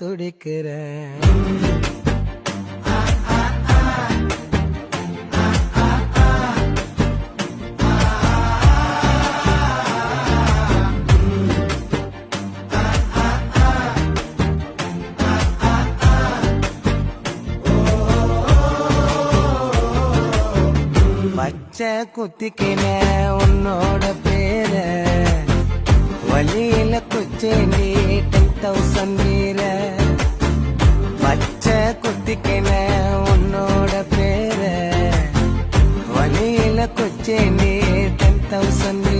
துடிக்கிறேன். பச்சை குத்திக்கின உன்னோட பேர வழியில குச்சேண்டி 10,000 வீர. பச்சை குத்திக்கின உன்னோட பேர வழியில குச்சேண்டி 10,000 வீர.